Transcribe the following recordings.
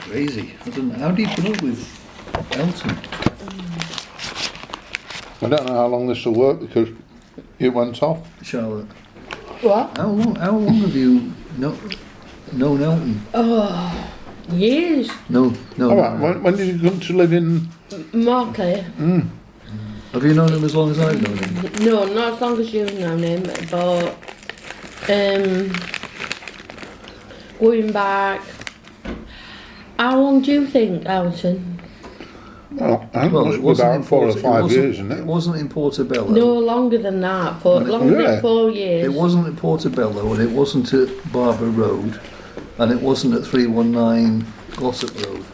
crazy. I don't know. How do you put up with Elton? I don't know how long this will work because it went off. Charlotte. What? How long have you known Elton? Oh, years. No. All right. When did you come to live in? Markley. Have you known him as long as I've known him? No, not as long as you've known him, but going back. How long do you think, Elton? Oh, I think it was about 4 or 5 years, isn't it? It wasn't in Portobello. No, longer than that. Longer than 4 years. It wasn't at Portobello, and it wasn't at Barbara Road, and it wasn't at 319 Glossop Road.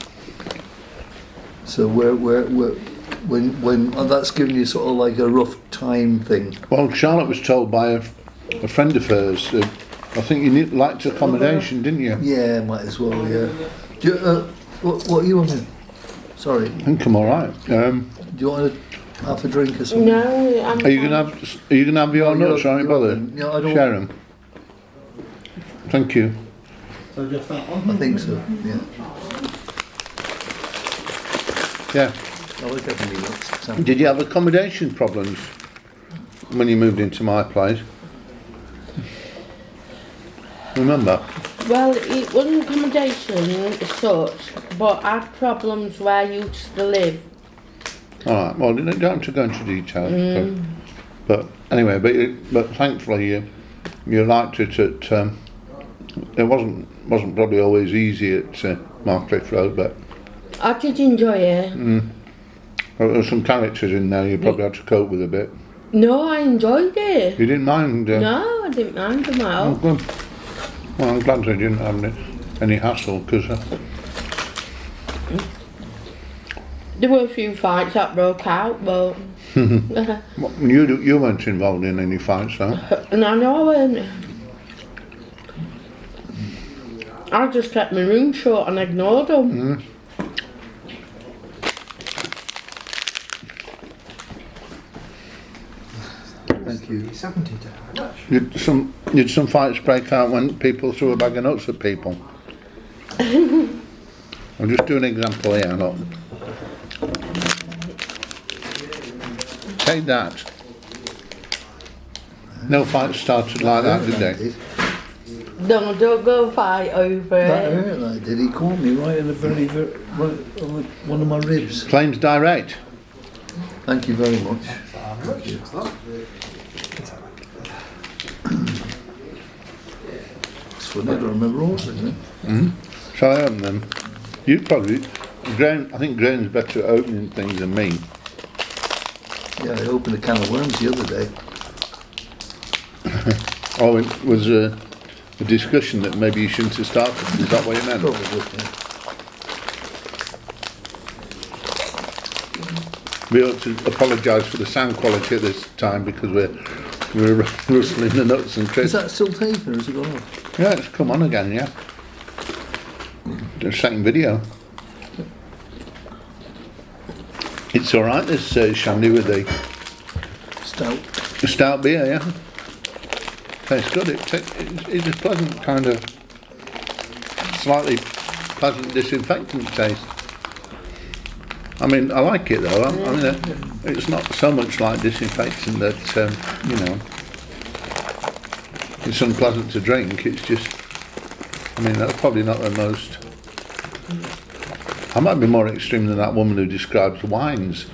So when that's giving you sort of like a rough time thing. Well, Charlotte was told by a friend of hers. I think you liked accommodation, didn't you? Yeah, might as well. Yeah. Do you, what are you wanting? Sorry. I think I'm all right. Do you want half a drink or something? No, I'm Are you gonna have your nuts? Aren't you bothered? Yeah, I don't. Share them. Thank you. So just that one? I think so. Yeah. Yeah. I like having the nuts. Did you have accommodation problems when you moved into my place? Remember? Well, it wasn't accommodation as such, but I had problems where I used to live. All right. Well, you don't have to go into detail. But anyway, but thankfully you liked it at. It wasn't probably always easy at Marcliffe Road, but I did enjoy it. there were some characters in there you probably had to cope with a bit. No, I enjoyed it. You didn't mind? No, I didn't mind them at Oh, all. good. Well, I'm glad they didn't have any hassle because. There were a few fights that broke out, but You weren't involved in any fights, though. and I know I weren't. I just kept my room shut and ignored them. Thank you. 70 to Did some fights break out when people threw a bag of nuts at people? I'll just do an example here. Look. Take that. No fights started like that, did they? No, don't go fight over That it. hurt, that did. He caught me right in the right on one of my ribs. Claims direct. Thank you very much. So I never remember ordering it. So I open them. You probably, Graham. I think Graham's better at opening things than me. Yeah, I opened a can of worms the other day. Oh, it was a discussion that maybe you shouldn't have started. Is that what you meant? Probably. Yeah. We ought to apologise for the sound quality at this time because we're rustling the nuts and Is crisps. that still taken or has it gone off? Yeah, it's come on again, yeah. The second video. It's alright, this shandy with the stout beer, yeah. Tastes good. It's a pleasant kind of, slightly pleasant disinfectant taste. I mean, I like it though. I mean, it's not so much like disinfectant that, it's unpleasant to drink. It's just, I mean, that's probably not the most. I might be more extreme than that woman who describes wines.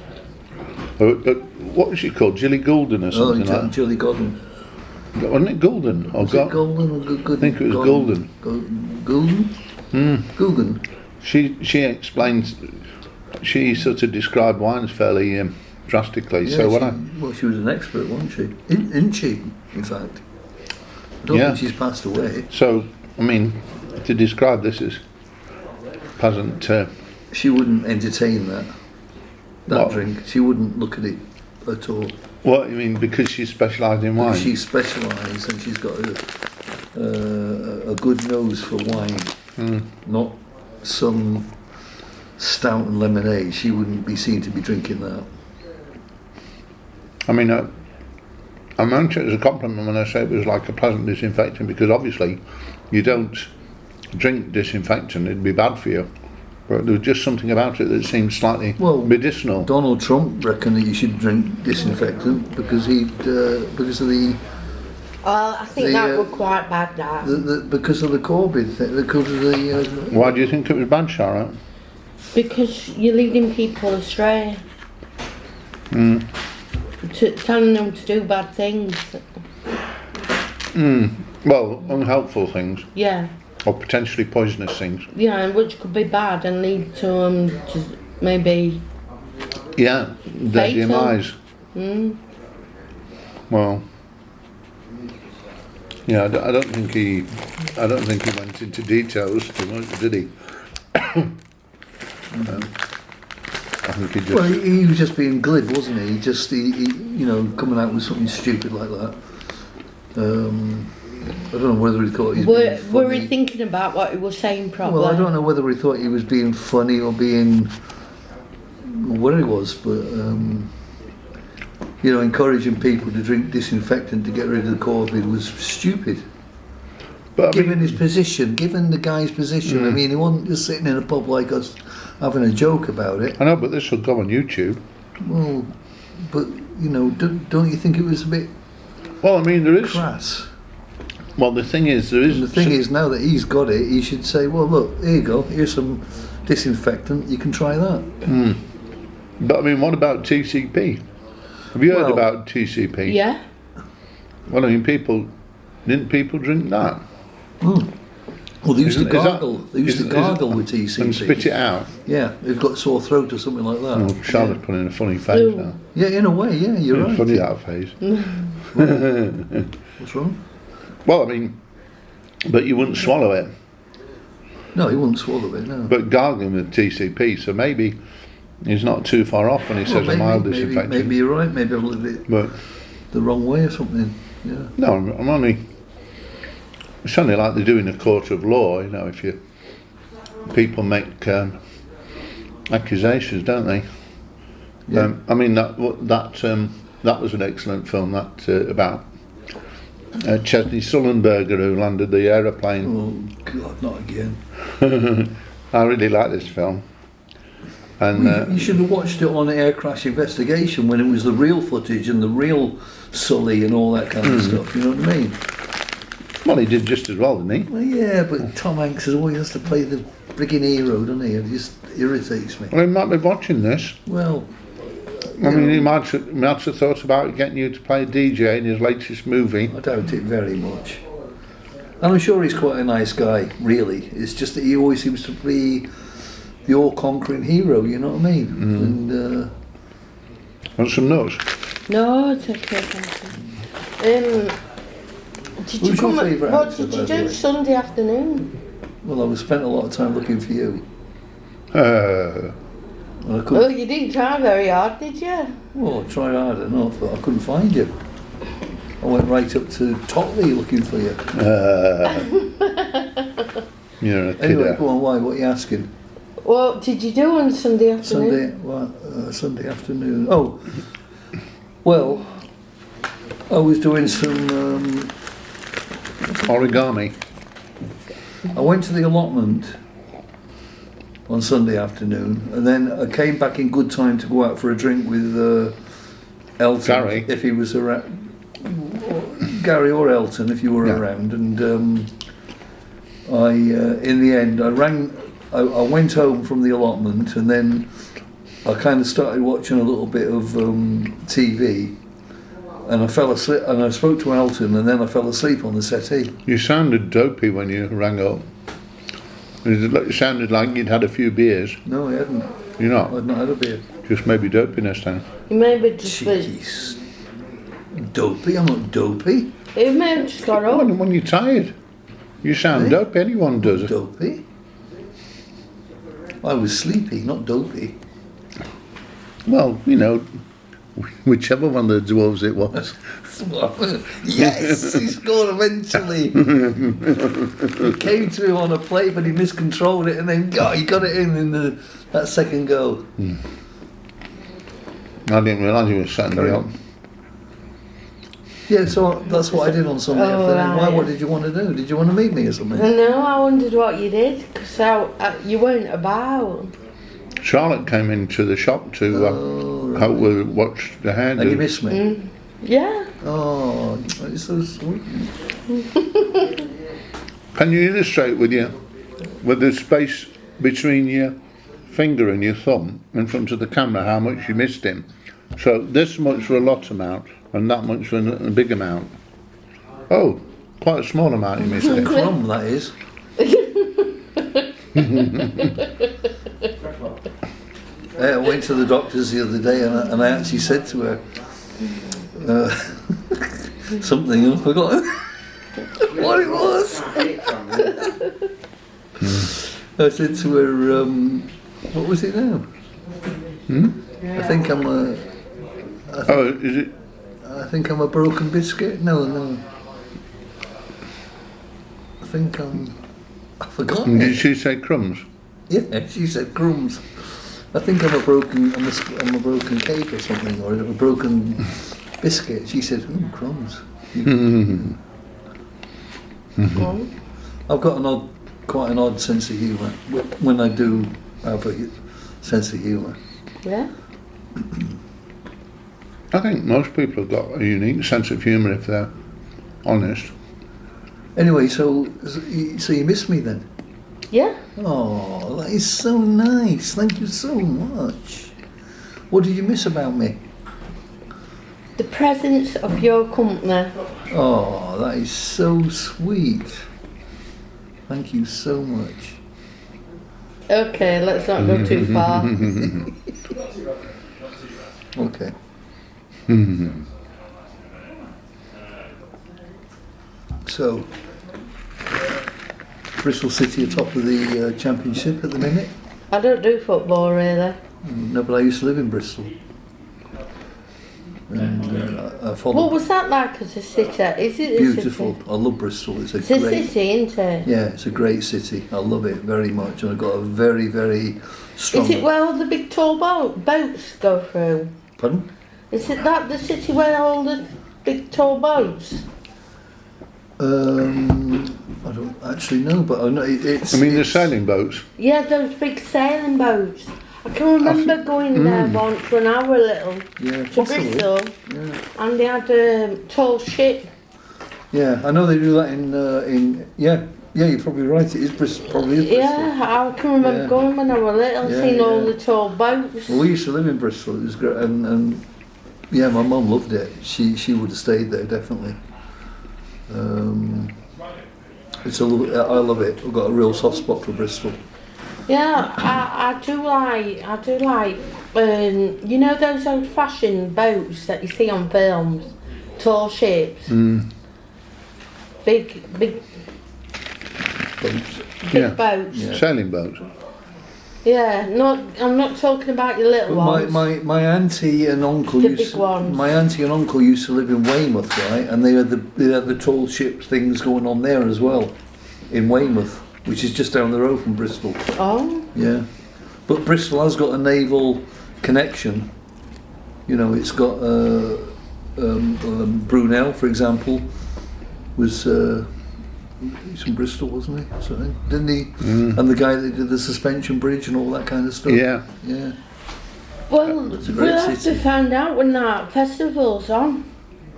What was she called? Gilly Goulden or something like that? Julie Godden. Wasn't it Goulden? Or Was it Golden or Good? I think it was Goulden. Golden? Guggen. She explains. She sort of described wines fairly drastically. Yeah, So she was an expert, wasn't she? Isn't she? In fact, I don't think she's passed away. So I mean, to describe this as pleasant. She wouldn't entertain that What? drink. She wouldn't look at it at all. What you mean? Because she specialised in wine. She specialised and she's got a good nose for wine, not some stout and lemonade. She wouldn't be seen to be drinking that. I mean, I meant it as a compliment when I say it was like a pleasant disinfectant because obviously you don't drink disinfectant; it'd be bad for you. But there was just something about it that seemed slightly Well, medicinal. Donald Trump reckoned that you should drink disinfectant because because of the Well, I think The, that was quite bad, that. because of the Corbyn thing, because of the Why do you think it was bad, Sharon? Because you're leading people astray. Telling them to do bad things. Well, unhelpful things, Yeah. or potentially poisonous things. Yeah, and which could be bad and lead to to maybe. Yeah, their Fatal. demise. Well, yeah, I don't think he went into details too much, did he? I think he just. well, he was just being glib, wasn't he? He coming out with something stupid like that. I don't know whether he thought he was being funny. Were we thinking about what he was saying properly? Well, I don't know whether he thought he was being funny or being what it was, but encouraging people to drink disinfectant to get rid of the COVID was stupid. But I mean, Given the guy's position, I mean, he wasn't just sitting in a pub like us having a joke about it. I know, but this will go on YouTube. Well, but don't you think it was a bit Well, I mean, there is. crass? Well, the thing is, there is. And the thing is, now that he's got it, he should say, well, look, here you go, here's some disinfectant, you can try that. But I mean, what about TCP? Have you heard Well, about TCP? Yeah. Well, I mean, didn't people drink that? Well, they used to Is that- gargle. They used to is- gargle with TCP. And spit it out. Yeah, they've got sore throat or something like that. Oh, Charlotte's putting a funny face Ooh. now. Yeah, in a way, yeah, you're right. Funny that face. What's wrong? Well, I mean, but you wouldn't swallow it. No, he wouldn't swallow it, no. But gargling with TCP, so maybe he's not too far off when he says a mild disinfectant. Maybe you're right, maybe I've looked at it But the wrong way or something. Yeah. no, I'm only. It's only like they do in a court of law, if people make accusations, don't they? Yeah. I mean that was an excellent film about Chesney Sullenberger who landed the aeroplane. Oh, God, not again. I really like this film, and You should have watched it on Air Crash Investigation when it was the real footage and the real Sully and all that kind of stuff, you know what I mean? well, he did just as well, didn't he? Well, yeah, but Tom Hanks always has to play the frigging hero, doesn't he? It just irritates me. Well, he might be watching this. Well, I mean, he might have thought about getting you to play a DJ in his latest movie. I doubt it very much. And I'm sure he's quite a nice guy, really. It's just that he always seems to be the all-conquering hero, you know what I mean? And Want some nuts? No, it's okay, thank you. Did you Who's your come? favourite What actor, did by you the do way? Sunday afternoon? well, I spent a lot of time looking for you. Uh, And I Oh, couldn't. you didn't try very hard, did you? Well, I tried hard enough, but I couldn't find you. I went right up to Totley looking for you. you're a kidder. Anyway, go on. Why? What are you asking? What did you do on Sunday afternoon? Sunday afternoon. Oh, well, I was doing some. Origami. I went to the allotment on Sunday afternoon, and then I came back in good time to go out for a drink with Elton, Gary. if he was around. Gary or Elton, if you were Yeah. around, and I, in the end, I went home from the allotment, and then I kind of started watching a little bit of TV, and I fell asleep. And I spoke to Elton, and then I fell asleep on the settee. You sounded dopey when you rang up. It sounded like you'd had a few beers. No, I hadn't. You're not? I'd not had a beer. Just maybe dopiness then. You maybe just Jeez. Dopey? I'm not dopey. you may have just got up. When you're tired, you sound Eh? dopey. Anyone does. Dopey? I was sleepy, not dopey. Well, whichever one of the dwarves it was. Yes, he scored eventually. It came to him on a plate, but he miscontrolled it, and then he got it in that second goal. I didn't realise you were setting me up. Yeah, so that's what I did on Sunday Oh, afternoon. Why? right. What did you want to do? Did you want to meet me or something? No, I wondered what you did, because So you weren't about. Charlotte came into the shop to help with watch the hair. And you missed me? Yeah. Oh, it's so sweet. Can you illustrate with the space between your finger and your thumb in front of the camera how much you missed him? So this much for a lot amount and that much for a big amount. Oh, quite a small amount you missed him. Crumb, that is. I went to the doctor's the other day and I actually said to her something and I forgot what it was. I said to her, what was it now? I think I'm a broken biscuit? No. I forgot. Did she say crumbs? Yeah, she said crumbs. I think I'm a broken cake or something, or a broken biscuit. She said, crumbs. I've got quite an odd sense of humour when I do have a sense of humour. Yeah. I think most people have got a unique sense of humour if they're honest. Anyway, so you missed me then? Yeah. Oh, that is so nice. Thank you so much. What did you miss about me? The presence of your company. Oh, that is so sweet. Thank you so much. Okay, let's not go too far. Okay. So, Bristol City are top of the championship at the minute. I don't do football really. No, but I used to live in Bristol. And I followed. What was that like as a city? Is it a Beautiful. city? I love Bristol. It's a It's great. a city, isn't it? Yeah, it's a great city. I love it very much. And I've got a very, very strong. Is it where all the big tall boats go through? Pardon? Is it that the city where all the big tall boats? I don't actually know, but I know it's. I mean, the it's- sailing boats. Yeah, those big sailing boats. I can remember going there once when I was little Yeah, to possibly. Bristol, Yeah. and they had a tall ship. Yeah, I know they do that in. Yeah, you're probably right. It is Bristol. Probably is Bristol. Yeah, I can remember Yeah. going when I was little, Yeah, seeing all yeah. the tall boats. Well, we used to live in Bristol. It was great, and yeah, my mum loved it. She would have stayed there definitely. I love it. I've got a real soft spot for Bristol. Yeah, I do like, you know those old-fashioned boats that you see on films, tall ships, big Boats. Yeah. boats. Yeah. Sailing boats. Yeah, I'm not talking about your little But ones. my auntie and uncle The used big ones. my auntie and uncle used to live in Weymouth, right? And they had the tall ship things going on there as well, in Weymouth, which is just down the road from Bristol. Oh, Yeah, but Bristol has got a naval connection. You know, it's got Brunel, for example, was he's from Bristol, wasn't he? Something, didn't he? And the guy that did the suspension bridge and all that kind of stuff. Yeah. Yeah. well, It's a great we'll have city. to find out when that festival's on.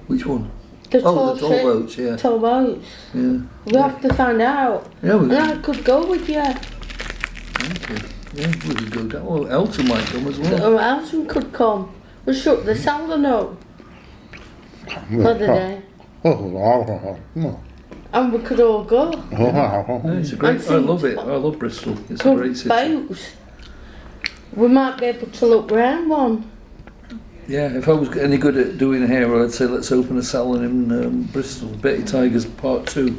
Which one? The Oh, tall the tall ship, boats. Yeah. tall boats. Yeah. We'll have to find out. Yeah. And I could go with you. Okay. Yeah, we could go down. Oh, Elton might come as well. Or Alton could come. We'll shut the salon up for the day. And we could all go. Yeah, it's a great. And I love it. some- I love Bristol. It's a Good great city. boats. We might be able to look round one. Yeah, if I was any good at doing hair, I'd say let's open a salon in Bristol. Betty Tigers Part 2.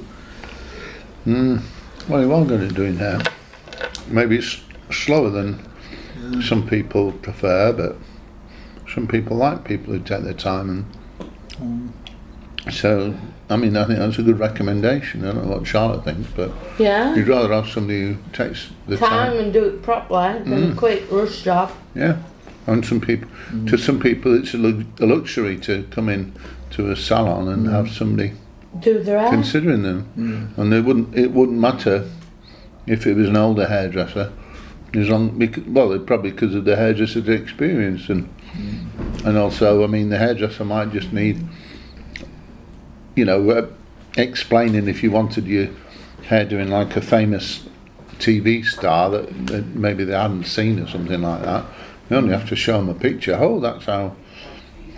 Well, you are good at doing hair. Maybe it's slower than some people prefer, but some people like people who take their time. And so, I mean, I think that's a good recommendation. I don't know what Charlotte thinks, but Yeah. you'd rather have somebody who takes the Time time. and do it properly than a quick rush job. Yeah. And some people, to some people, it's a luxury to come in to a salon and have somebody Do the hair. considering them, and it wouldn't matter if it was an older hairdresser, as long well, probably because of the hairdresser's experience, and also, I mean, the hairdresser might just need, you know, explaining if you wanted your hair doing like a famous TV star that maybe they hadn't seen or something like that. You only have to show them a picture. Oh, that's how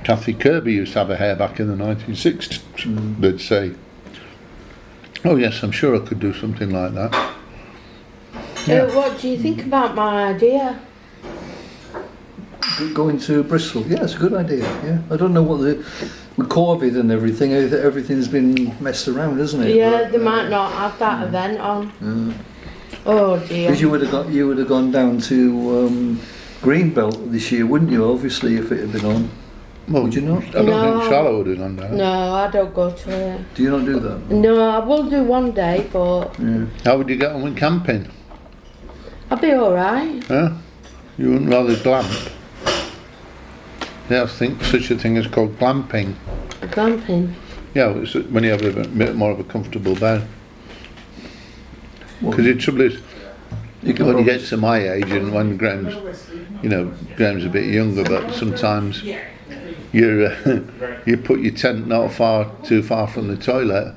Kathy Kirby used to have her hair back in the 1960s. They'd say, oh yes, I'm sure I could do something like that. Yeah. What do you think about my idea? Going to Bristol, yeah, it's a good idea. Yeah, I don't know what with COVID and everything, everything's been messed around, isn't it? Yeah, but, they might not have that event on. Oh dear. Because you would have gone down to Greenbelt this year, wouldn't you? Obviously, if it had been on. Well, would you not? I don't think Charlotte would have gone down. No, I don't go to it. Do you not do that? No, I will do one day, but How would you get on with camping? I'll be alright. Huh? You wouldn't rather glamp? Yeah, I think such a thing is called glamping. Glamping. Yeah, it's when you have a bit more of a comfortable bed. Because the trouble is, when you get to my age, and when Graham's, you know, Graham's a bit younger, but sometimes you put your tent not too far from the toilet,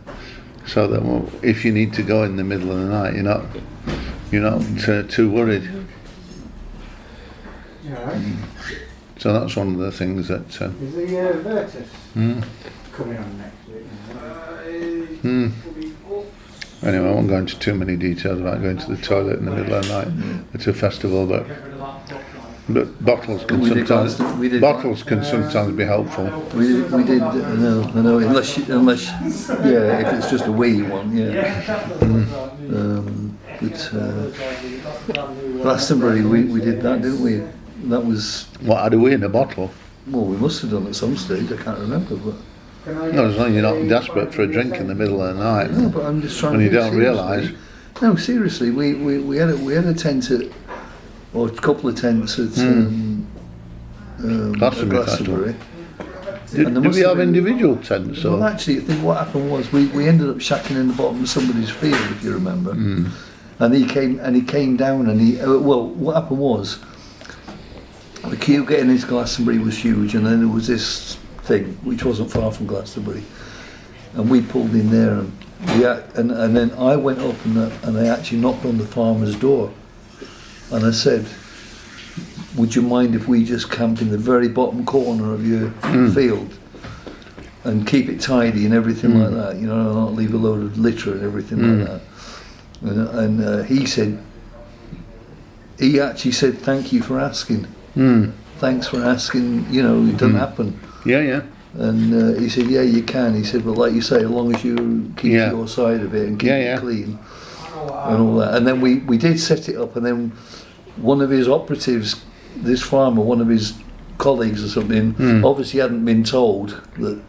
so that if you need to go in the middle of the night, you're not too worried. So that's one of the things that. Is the Virtus coming on next week? Anyway, I won't go into too many details about going to the toilet in the middle of the night at a festival, but bottles can sometimes be helpful. We did. No. Unless yeah, if it's just a wee one, yeah. Glastonbury, we did that, didn't we? That was. What, had a wee in a bottle? Well, we must have done at some stage. I can't remember, but. No, as long as you're not desperate for a drink in the middle of the night. No, but I'm just trying. And to you don't realise. No, seriously, we had a tent at, or a couple of tents at Glastonbury. Did we have individual tents? Or? Well, actually, I think what happened was we ended up shacking in the bottom of somebody's field, if you remember. And he came down, and what happened was the queue getting into Glastonbury was huge, and then there was this thing which wasn't far from Glastonbury, and we pulled in there, and then I went up and I actually knocked on the farmer's door, and I said, would you mind if we just camp in the very bottom corner of your field and keep it tidy and everything like that, you know, not leave a load of litter and everything like that. And he actually said, thank you for asking. Thanks for asking, you know, it doesn't happen. Yeah. And he said, yeah, you can. He said, but like you say, as long as you keep your side of it and keep it clean and all that. And then we did set it up, and then one of his operatives, this farmer, one of his colleagues or something, obviously hadn't been told that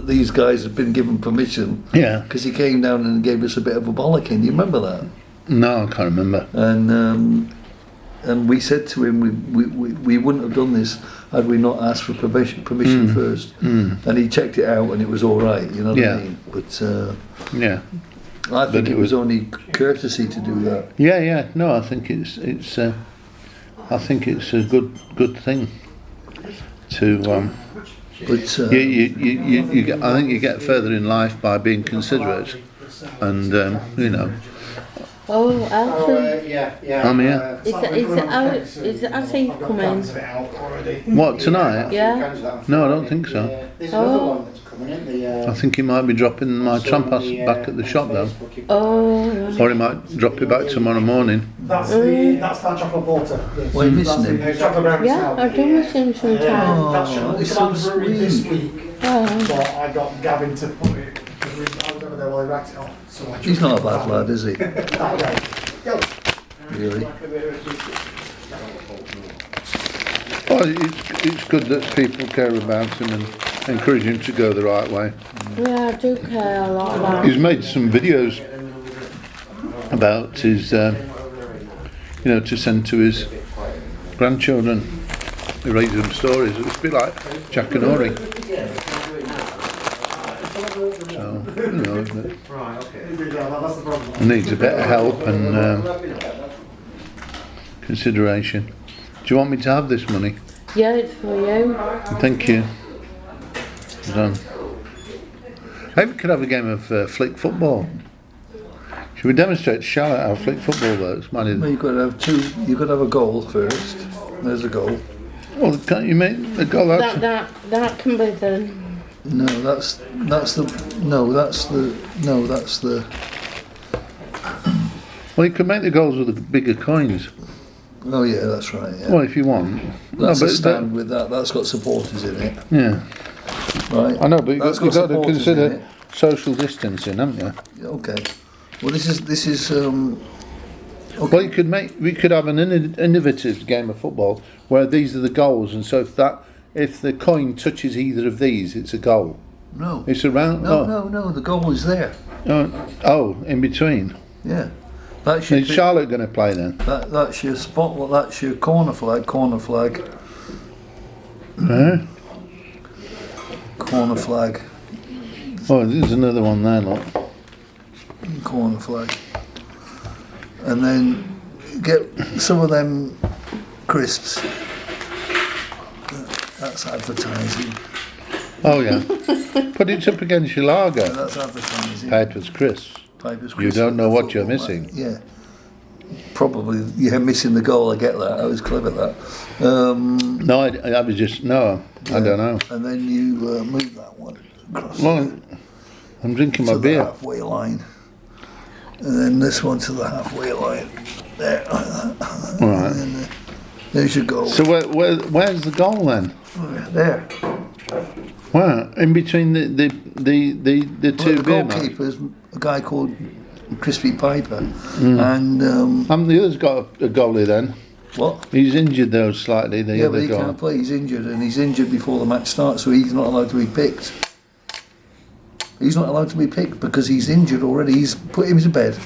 these guys had been given permission. Yeah. Because he came down and gave us a bit of a bollocking. Do you remember that? No, I can't remember. And we said to him, we wouldn't have done this had we not asked for permission first. And he checked it out, and it was all right. You know what I mean? But I think it was only courtesy to do that. Yeah. No, I think it's I think it's a good thing to. But you get, I think you get further in life by being considerate, and you know. Oh, Elton. I'm here. Is it as he's coming? What, tonight? Yeah. No, I don't think so. Oh. I think he might be dropping my trampas back at the shop though. Oh. Or he might drop it back tomorrow morning. That's that chocolate porter. Well, you're missing him. Yeah, I do miss him sometimes. That should come out brewery this week. Oh. But I got Gavin to put it, because I was over there while he racked it off. So He's not a bad lad, is he? Really? Well, it's good that people care about him and encourage him to go the right way. Yeah, I do care a lot about He's made some videos about his, you know, to send to his grandchildren. He reads them stories. It's a bit like Jack and Ori. So. you know, that Right, okay. Yeah, that's the problem. needs a bit of help and consideration. Do you want me to have this money? Yeah, it's for you. Thank you. Done. Maybe we could have a game of flick football. Should we demonstrate to Charlotte how flick football works? Well, you've got to have two. You've got to have a goal first. There's a goal. Well, can't you make a goal out? That can be done. No, that's the Well, you can make the goals with the bigger coins. Oh yeah, that's right. Yeah. Well, if you want. That's a stand with that. That's got supporters in it, Yeah, right? I know, but you've That's got to supporters in consider it. social distancing, haven't you? Yeah, okay. Well, this is. Well, we could have an innovative game of football where these are the goals, and so if the coin touches either of these, it's a goal. No. It's a round. No. The goal is there. In between. Yeah. That's your. Is Charlotte going to play then? That's your spot. Well, that's your corner flag. Corner flag. Corner flag. Oh, there's another one there, look. Corner flag. And then get some of them crisps. That's advertising. Oh yeah. Put it up against your lager. That's advertising. Piper's crisps. Piper's You crisps don't with know the what you're football missing. back. Yeah. Probably you're missing the goal. I get that. I was clever that. No, I was just no. I don't know. And then you move that one across Well, I'm drinking my to the beer. halfway line, and then this one to the halfway line. There, like that. All right. And then there's your goal. So where's the goal then? There. Where? In between the Well, two the beer mats. goalkeeper's a guy called Crispy Piper, Mm. and The other's got a goalie then. what? He's injured though slightly. The Yeah, but other he goal. can't play. He's injured, and he's injured before the match starts, so he's not allowed to be picked. He's not allowed to be picked because he's injured already. He's put him to bed.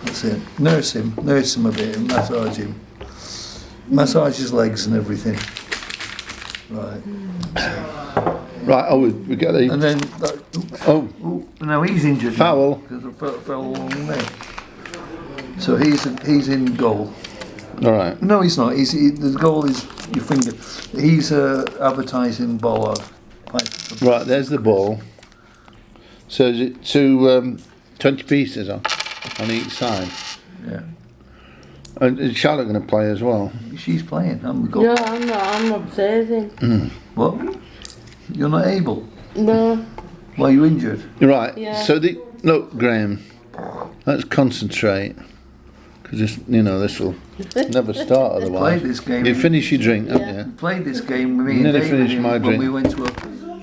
That's it. Nurse him a bit, and massage him. Massage his legs and everything. Right. Right. Oh, we got the. And then, Oh, no, he's injured. now, Foul. because it fell along the way. So he's in goal. all right. No, he's not. The goal is your finger. He's advertising bollard. Right. There's the ball. So is it 20 pieces on each side? Yeah. And is Charlotte going to play as well? She's playing. I'm the goal. No, I'm not. I'm observing. What? You're not able. No. Why are you injured? Right. Yeah. So look, Graham. Let's concentrate, because this will never start Played otherwise. this game. You finish your drink, haven't Yeah. you? Played this game with me and Nearly David finished my when drink.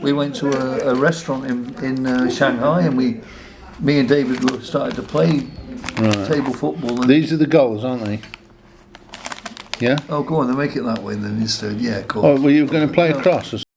we went to a restaurant in Shanghai, and me and David started to play table football. And, These are the goals, aren't they? Yeah. oh, go on, then make it that way then instead. Yeah, cool. Oh, well, you're going to play across. Or